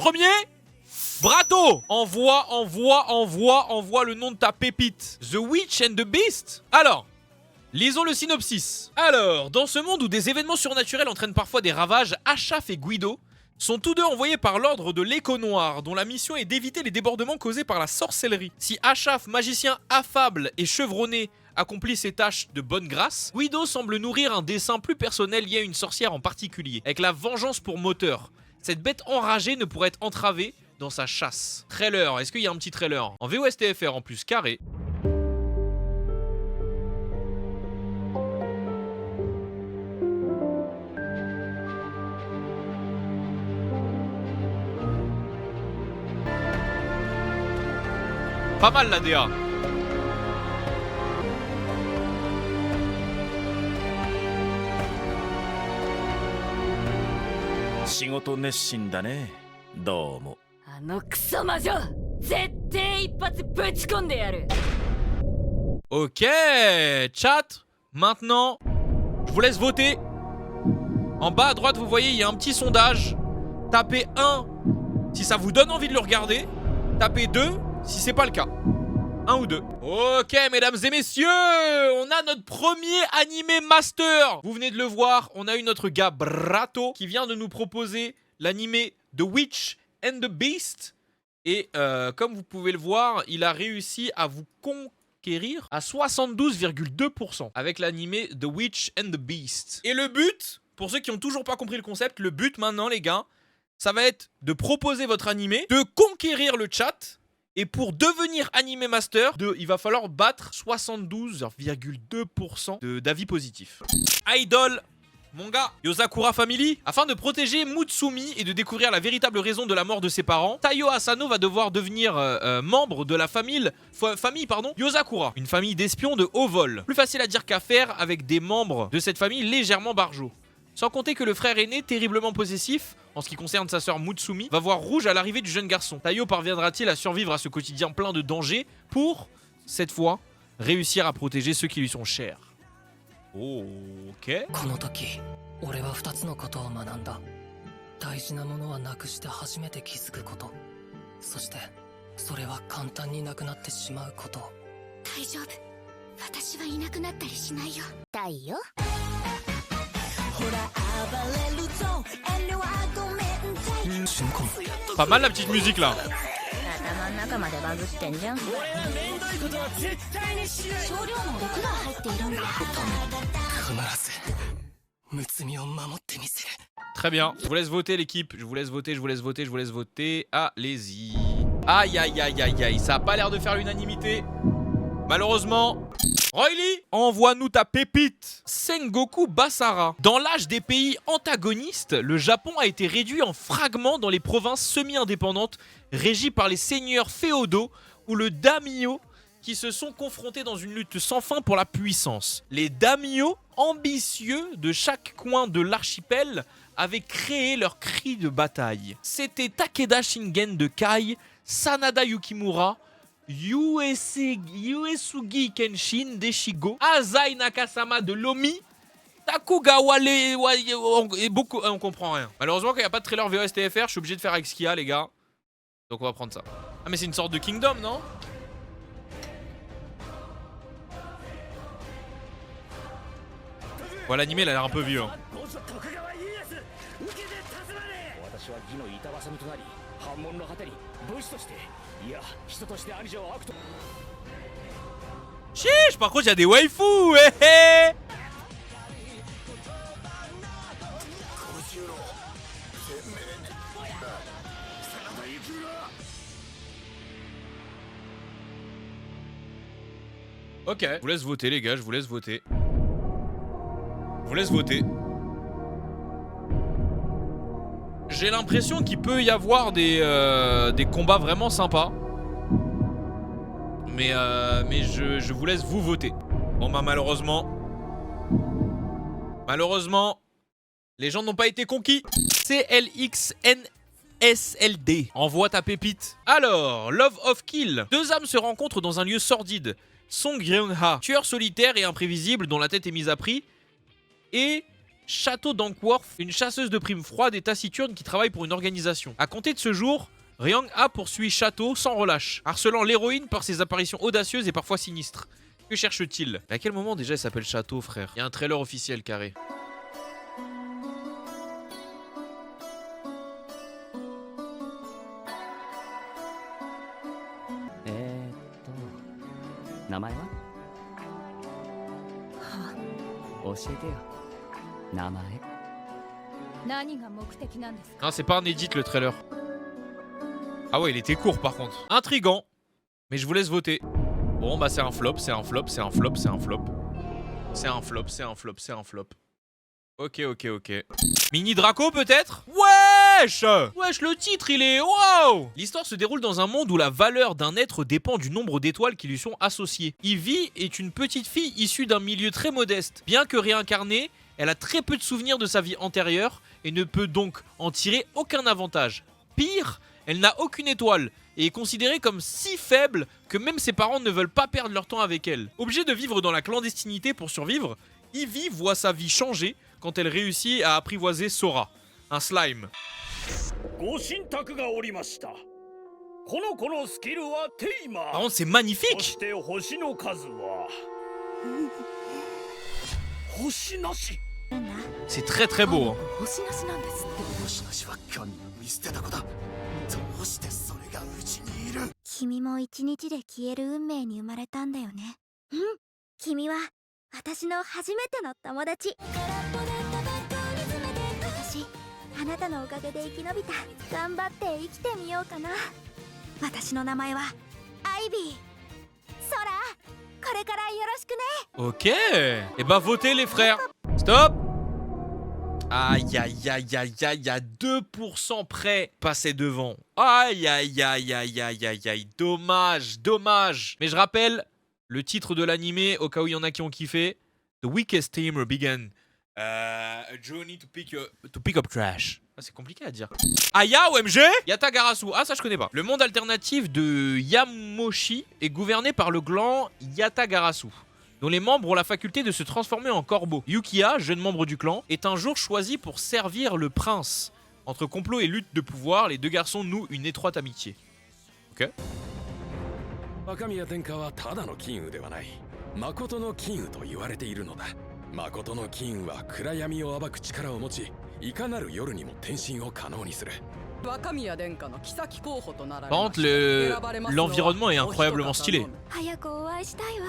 premier, Brato. Envoie le nom de ta pépite. The Witch and the Beast. Alors, lisons le synopsis. Alors, dans ce monde où des événements surnaturels entraînent parfois des ravages, Ashaf et Guido sont tous deux envoyés par l'ordre de l'Écho Noir, dont la mission est d'éviter les débordements causés par la sorcellerie. Si Ashaf, magicien affable et chevronné, accomplit ses tâches de bonne grâce, Guido semble nourrir un dessein plus personnel lié à une sorcière en particulier, avec la vengeance pour moteur. Cette bête enragée ne pourrait être entravée dans sa chasse. Trailer, est-ce qu'il y a un petit trailer? En VOSTFR en plus, carré. Pas mal la DA. Ok, chat, maintenant, je vous laisse voter. En bas à droite, vous voyez, il y a un petit sondage. Tapez 1 si ça vous donne envie de le regarder. Tapez 2 si c'est pas le cas. 1 ou 2. Ok, mesdames et messieurs, on a notre premier animé master. Vous venez de le voir, on a eu notre gars Brato qui vient de nous proposer l'animé The Witch and the Beast. Et comme vous pouvez le voir, il a réussi à vous conquérir à 72,2% avec l'animé The Witch and the Beast. Et le but, pour ceux qui n'ont toujours pas compris le concept, le but maintenant les gars, ça va être de proposer votre animé, de conquérir le chat. Et pour devenir animé master, il va falloir battre 72,2% d'avis positifs. Idol, mon gars, Yosakura Family. Afin de protéger Mutsumi et de découvrir la véritable raison de la mort de ses parents, Taiyo Asano va devoir devenir membre de la famille Yosakura. Une famille d'espions de haut vol. Plus facile à dire qu'à faire avec des membres de cette famille légèrement barjots. Sans compter que le frère aîné, terriblement possessif, en ce qui concerne sa sœur Mutsumi, va voir rouge à l'arrivée du jeune garçon. Taiyo parviendra-t-il à survivre à ce quotidien plein de dangers pour, cette fois, réussir à protéger ceux qui lui sont chers? Ok. Pas mal la petite musique là. Très bien, je vous laisse voter l'équipe. Je vous laisse voter. Allez-y. Aïe aïe aïe aïe aïe, ça a pas l'air de faire l'unanimité. Malheureusement. Royly, envoie-nous ta pépite. Sengoku Basara. Dans l'âge des pays antagonistes, le Japon a été réduit en fragments dans les provinces semi-indépendantes régies par les seigneurs féodaux ou le daimyo qui se sont confrontés dans une lutte sans fin pour la puissance. Les daimyo, ambitieux de chaque coin de l'archipel, avaient créé leur cri de bataille. C'était Takeda Shingen de Kai, Sanada Yukimura, Uesugi Kenshin d'Eshigo, Azai Nakasama de Lomi, Takugawa et beaucoup... on comprend rien. Malheureusement, quand il n'y a pas de trailer VOSTFR, je suis obligé de faire avec ce qu'il y a, les gars. Donc on va prendre ça. Ah mais c'est une sorte de Kingdom, non? Bon, l'animé, il a l'air un peu vieux. Hein. Chiche, par contre, il y a des waifus. Ok, je vous laisse voter, les gars, je vous laisse voter. J'ai l'impression qu'il peut y avoir des combats vraiment sympas. Mais je vous laisse vous voter. Bon bah malheureusement, les gens n'ont pas été conquis. CLXNSLD. Envoie ta pépite. Alors, Love of Kill. Deux âmes se rencontrent dans un lieu sordide. Song Ryung-ha, tueur solitaire et imprévisible dont la tête est mise à prix, et Château d'Ankworth, une chasseuse de primes froide et taciturne qui travaille pour une organisation. À compter de ce jour, Ryang A poursuit Château sans relâche, harcelant l'héroïne par ses apparitions audacieuses et parfois sinistres. Que cherche-t-il? À quel moment déjà il s'appelle Château, frère? Il y a un trailer officiel carré. 名前は？教えてよ。名前。何が目的なんですか？ Non, c'est pas un edit le trailer. Ah ouais, il était court par contre. Intriguant. Mais je vous laisse voter. Bon, bah c'est un flop, c'est un flop, c'est un flop, c'est un flop. C'est un flop, c'est un flop, c'est un flop. Ok, ok, ok. Mini Draco peut-être? Wesh! Wesh, le titre il est... Wow! L'histoire se déroule dans un monde où la valeur d'un être dépend du nombre d'étoiles qui lui sont associées. Ivy est une petite fille issue d'un milieu très modeste. Bien que réincarnée, elle a très peu de souvenirs de sa vie antérieure et ne peut donc en tirer aucun avantage. Pire, elle n'a aucune étoile et est considérée comme si faible que même ses parents ne veulent pas perdre leur temps avec elle. Obligée de vivre dans la clandestinité pour survivre, Ivy voit sa vie changer quand elle réussit à apprivoiser Sora, un slime. Par contre, c'est magnifique! C'est très très beau. Hein. 君も一日で消える運命に生まれたんだよね。うん、君は私の初めての友達。私、あなたのおかげで生き延びた。頑張って生きてみようかな。私の名前はアイビー。ソラ、これからよろしくね。Ok. Et bah votez les frères. Stop. Aïe aïe aïe aïe aïe, à 2% près, passer devant. Aïe aïe aïe aïe aïe aïe aïe, dommage, dommage. Mais je rappelle le titre de l'animé au cas où il y en a qui ont kiffé. The weakest team began a journey to pick up trash. Ah, c'est compliqué à dire. Aya OMG Yatagarasu. Ah, ça je connais pas. Le monde alternatif de Yamoshi est gouverné par le clan Yatagarasu, dont les membres ont la faculté de se transformer en corbeaux. Yukiya, jeune membre du clan, est un jour choisi pour servir le prince. Entre complot et lutte de pouvoir, les deux garçons nouent une étroite amitié. Ok. 若宮殿下はただの金羽ではない。誠の金羽と言われているのだ。誠の金羽は暗闇を暴く力を持ち、いかなる夜にも転身を可能にする。 Par contre, l'environnement est incroyablement stylé. 早くお会いしたいわ。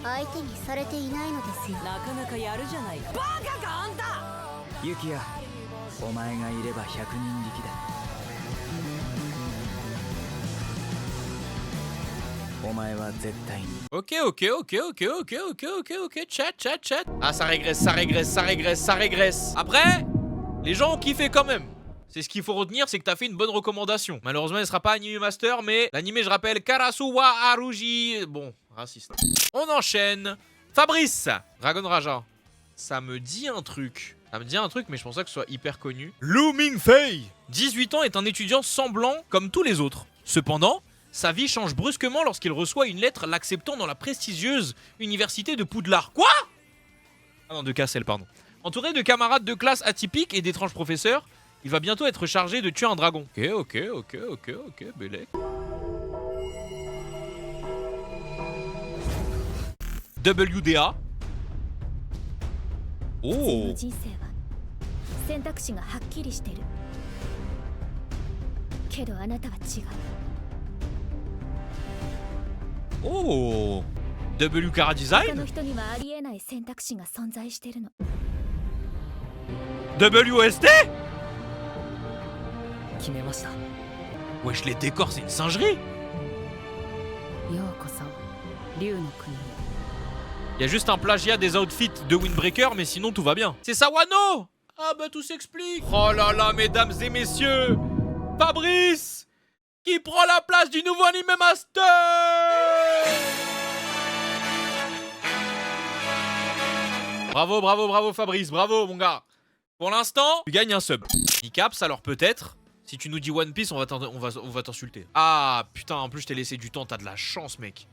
相手にされていないのですよ。なかなかやるじゃないか。バカかあんた。ユキヤ、お前がいれば100人力だ。お前は絶対に。 Ok, ok, ok, ok, ok, ok, ok, ok, chat, chat, chat. Ah, ça régresse, ça régresse, ça régresse, ça régresse. Après, les gens ont kiffé quand même. C'est ce qu'il faut retenir, c'est que t'as fait une bonne recommandation. Malheureusement, elle sera pas Anime Master, mais l'animé, je rappelle, Karasuwa Haruji. Bon, raciste. On enchaîne. Fabrice, Dragon Raja. Ça me dit un truc. Ça me dit un truc, mais je pense pas que ce soit hyper connu. Looming Fei. 18 ans, est un étudiant semblant comme tous les autres. Cependant, sa vie change brusquement lorsqu'il reçoit une lettre l'acceptant dans la prestigieuse université de Poudlard. Quoi? Ah non, de Cassel, pardon. Entouré de camarades de classe atypiques et d'étranges professeurs, il va bientôt être chargé de tuer un dragon. Ok, ok, ok, ok, ok, Bélec. WDA. Oh. 人生は選択肢がはっきりしてる。けどあなたは違う。 Oh. W Cara 他 Design. の人にはありえない選択肢が存在してるの。 WST. 決めました。 Wesh, les décors, c'est une singerie. ようこそ竜の国に。 Il y a juste un plagiat des outfits de Windbreaker, mais sinon tout va bien. C'est Sawano. Ah bah tout s'explique. Oh là là, mesdames et messieurs, Fabrice qui prend la place du nouveau Anime Master. Bravo, bravo, bravo Fabrice, bravo mon gars. Pour l'instant, tu gagnes un sub. Nicaps, alors peut-être, si tu nous dis One Piece, on va t'insulter. Ah putain, en plus je t'ai laissé du temps, t'as de la chance mec.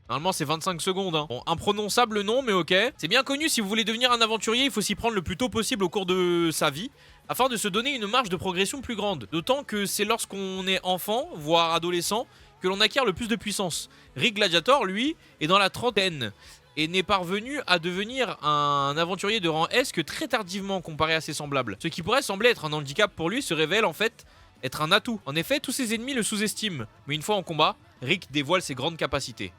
Normalement c'est 25 secondes hein. Bon, imprononçable non mais ok. C'est bien connu, si vous voulez devenir un aventurier, il faut s'y prendre le plus tôt possible au cours de sa vie, afin de se donner une marge de progression plus grande. D'autant que c'est lorsqu'on est enfant, voire adolescent, que l'on acquiert le plus de puissance. Rick Gladiator, lui, est dans la trentaine et n'est parvenu à devenir un aventurier de rang S que très tardivement comparé à ses semblables. Ce qui pourrait sembler être un handicap pour lui se révèle en fait être un atout. En effet, tous ses ennemis le sous-estiment, mais une fois en combat, Rick dévoile ses grandes capacités.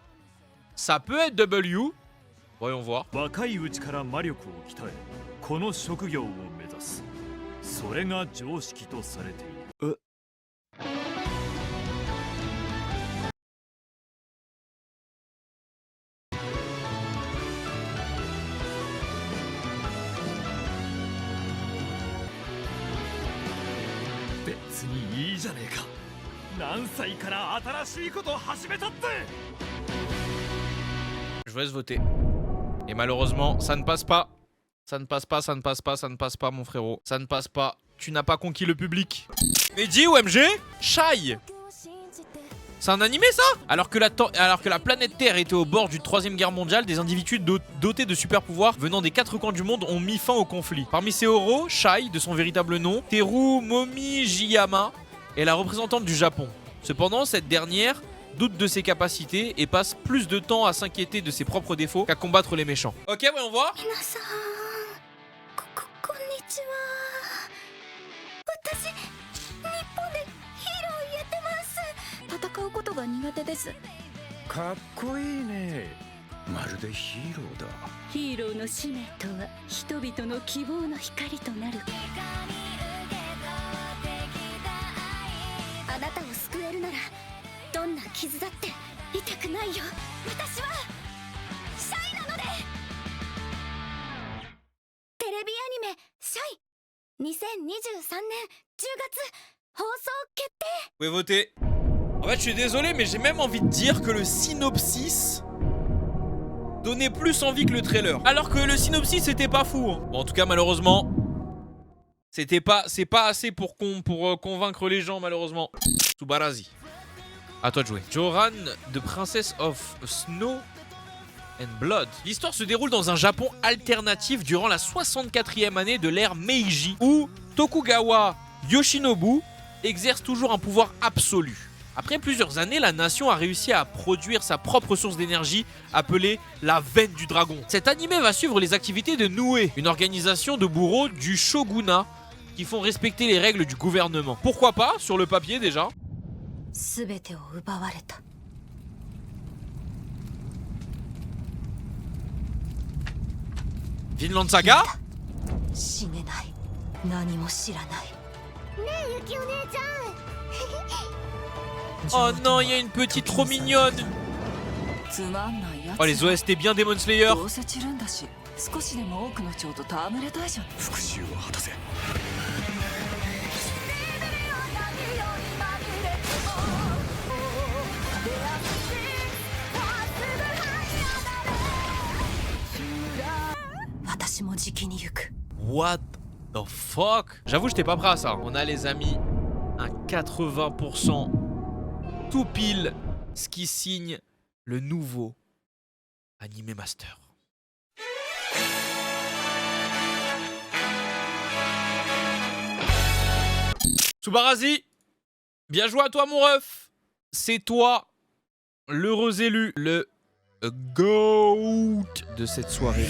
Ça peut être W. Voyons voir. 若いうちから魔力を鍛えこの職業を目指すそれが常識とされている別にいいじゃねえか何歳から新しいことを始めたって Je vous laisse voter. Et malheureusement, ça ne passe pas. Ça ne passe pas, ça ne passe pas, ça ne passe pas, mon frérot. Ça ne passe pas. Tu n'as pas conquis le public. Mehdi ou MG Shai. C'est un animé ça alors que la planète Terre était au bord d'une 3ème guerre mondiale, des individus dotés de super pouvoirs venant des 4 coins du monde ont mis fin au conflit. Parmi ces héros, Shai, de son véritable nom, Teru Momijiyama, est la représentante du Japon. Cependant, cette dernière doute de ses capacités et passe plus de temps à s'inquiéter de ses propres défauts qu'à combattre les méchants. Ok, voyons voir. 皆さんこんにちは。私日本でヒーローやってます。戦うことが苦手です。かっこいいねまるでヒーローだヒーローの使命とは人々の希望の光となるあなたを救えるならどんな傷だって痛くないよ。私はシャイなので。テレビアニメ「シャイ」2023年10月放送決定。 Vous pouvez voter. En fait, je suis désolé, mais j'ai même envie de dire que le synopsis donnait plus envie que le trailer. Alors que le synopsis était pas fou. Hein. Bon, en tout cas, malheureusement, c'est pas assez pour convaincre les gens, malheureusement. Tsubarazi. À toi de jouer. Joran, The Princess of Snow and Blood. L'histoire se déroule dans un Japon alternatif durant la 64e année de l'ère Meiji, où Tokugawa Yoshinobu exerce toujours un pouvoir absolu. Après plusieurs années, la nation a réussi à produire sa propre source d'énergie appelée la veine du dragon. Cet animé va suivre les activités de Nue, une organisation de bourreaux du shogunat qui font respecter les règles du gouvernement. Pourquoi pas, sur le papier déjà. 全てを奪われた。 Vinland Saga. 死ねない。何も知らない。ねえ、ゆきお姉ちゃん。 Oh non, il y a une petite trop mignonne. つまんないやつ Oh, les OST bien Demon Slayer. どうせ散るんだし少しでも多くの蝶と戯れたいじゃん復讐を果たせ 私もじきに行く What the fuck? J'avoue, j'étais pas prêt à ça. On a, les amis, un 80% tout pile, ce qui signe le nouveau Anime Master. Tsubarazi, bien joué à toi, mon ref. C'est toi, l'heureux élu, le GOAT de cette soirée.